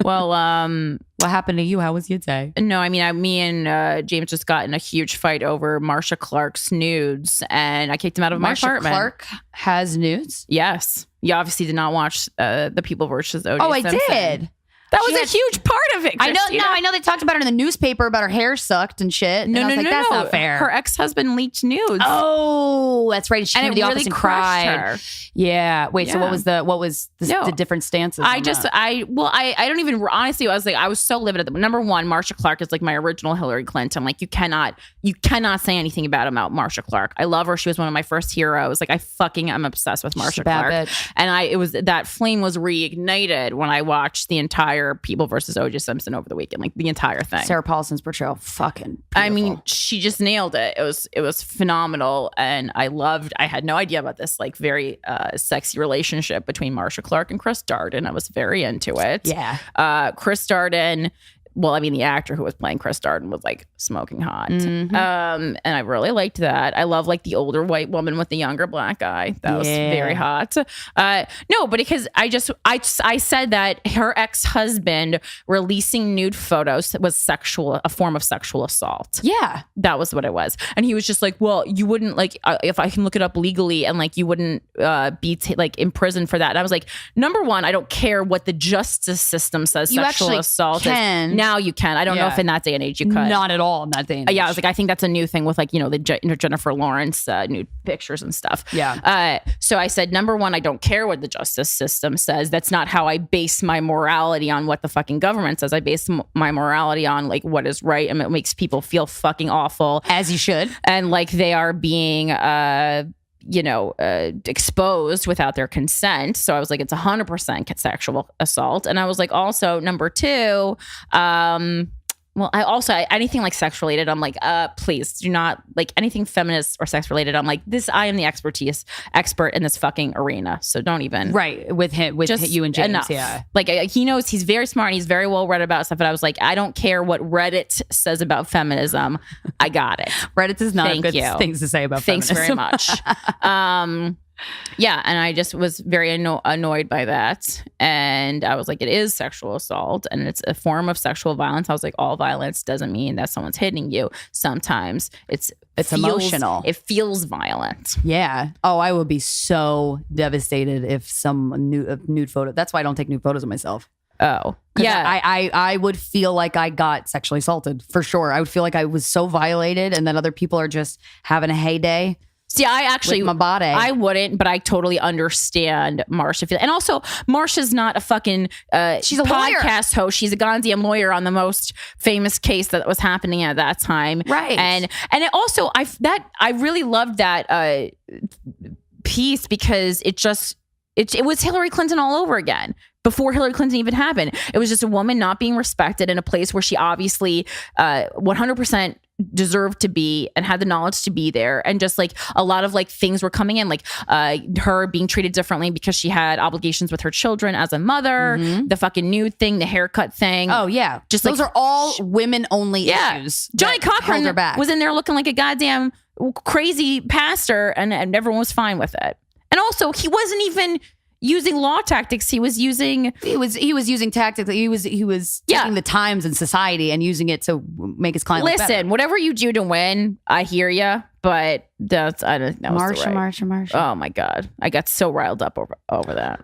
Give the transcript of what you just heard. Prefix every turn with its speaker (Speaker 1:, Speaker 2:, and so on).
Speaker 1: Well,
Speaker 2: what happened to you? How was your day?
Speaker 1: no, I mean, me and James just got in a huge fight over Marcia Clark's nudes, and I kicked him out of my apartment.
Speaker 2: Marcia Clark has nudes?
Speaker 1: Yes. You obviously did not watch The People versus O.J.
Speaker 2: Oh, I
Speaker 1: Simpson.
Speaker 2: did.
Speaker 1: That was a huge part of it, Christina.
Speaker 2: I know they talked about it in the newspaper about her hair sucked and shit.
Speaker 1: No,
Speaker 2: that's not fair.
Speaker 1: Her ex-husband leaked nudes.
Speaker 2: Oh, that's right. She came to the office and cried.
Speaker 1: Her.
Speaker 2: Yeah. Wait. So what was the different stances?
Speaker 1: I don't even honestly. I was so livid at them. Number one, Marcia Clark is like my original Hillary Clinton. Like you cannot say anything bad about Marcia Clark. I love her. She was one of my first heroes. Like I'm obsessed with Marcia Clark.
Speaker 2: Bitch.
Speaker 1: And that flame was reignited when I watched the entire People versus O.J. Simpson over the weekend, like the entire thing.
Speaker 2: Sarah Paulson's portrayal, fucking beautiful.
Speaker 1: I mean, she just nailed it. It was phenomenal, and I had no idea about this like very sexy relationship between Marcia Clark and Chris Darden. I was very into it.
Speaker 2: Yeah.
Speaker 1: Chris Darden. Well, I mean, the actor who was playing Chris Darden was like smoking hot.
Speaker 2: Mm-hmm.
Speaker 1: And I really liked that. I love like the older white woman with the younger black guy. That was very hot. No, but because I said that her ex-husband releasing nude photos was a form of sexual assault.
Speaker 2: Yeah.
Speaker 1: That was what it was. And he was just like, well, you wouldn't like, if I can look it up legally and like, you wouldn't be like in prison for that. And I was like, number one, I don't care what the justice system says sexual assault is. Now you can. I don't know if in that day and age you could.
Speaker 2: Not at all in that day and age.
Speaker 1: Yeah, I was like, I think that's a new thing with like, the Jennifer Lawrence nude pictures and stuff.
Speaker 2: Yeah.
Speaker 1: So I said, number one, I don't care what the justice system says. That's not how I base my morality on what the fucking government says. I base my morality on like what is right, and it makes people feel fucking awful.
Speaker 2: As you should.
Speaker 1: And like they are being exposed without their consent. So I was like, it's 100% sexual assault. And I was like, also number two, anything like sex related, I'm like, please do not like anything feminist or sex related. I'm like, I am the expert in this fucking arena. So don't even.
Speaker 2: Right. With him, you and James.
Speaker 1: Enough.
Speaker 2: Yeah.
Speaker 1: Like he knows, he's very smart and he's very well read about stuff. But I was like, I don't care what Reddit says about feminism. I got it.
Speaker 2: Reddit is not good things to say about feminism.
Speaker 1: Thanks very much. Yeah, and I just was very annoyed by that. And I was like, it is sexual assault and it's a form of sexual violence. I was like, all violence doesn't mean that someone's hitting you. Sometimes it's
Speaker 2: emotional.
Speaker 1: It feels violent.
Speaker 2: Yeah. Oh, I would be so devastated if some nude photo. That's why I don't take nude photos of myself.
Speaker 1: Oh, yeah.
Speaker 2: I would feel like I got sexually assaulted for sure. I would feel like I was so violated and then other people are just having a heyday.
Speaker 1: See, I actually,
Speaker 2: my body.
Speaker 1: I wouldn't, but I totally understand Marcia. And also, Marcia's not a fucking,
Speaker 2: she's a
Speaker 1: podcast host. She's a Gandhian lawyer on the most famous case that was happening at that time.
Speaker 2: Right.
Speaker 1: And it also, I really loved that piece because it was Hillary Clinton all over again. Before Hillary Clinton even happened, it was just a woman not being respected in a place where she obviously 100% deserved to be and had the knowledge to be there. And just like a lot of like things were coming in, like her being treated differently because she had obligations with her children as a mother, the fucking nude thing, the haircut thing.
Speaker 2: Oh yeah.
Speaker 1: Just
Speaker 2: those are all women only issues.
Speaker 1: Johnny Cochran was in there looking like a goddamn crazy pastor and everyone was fine with it. And also he wasn't even using law tactics. He was using tactics. He was taking the times in society and using it to make his client look better. Whatever you do to win, I hear you, but I don't know.
Speaker 2: Marcia.
Speaker 1: Oh my God. I got so riled up over that.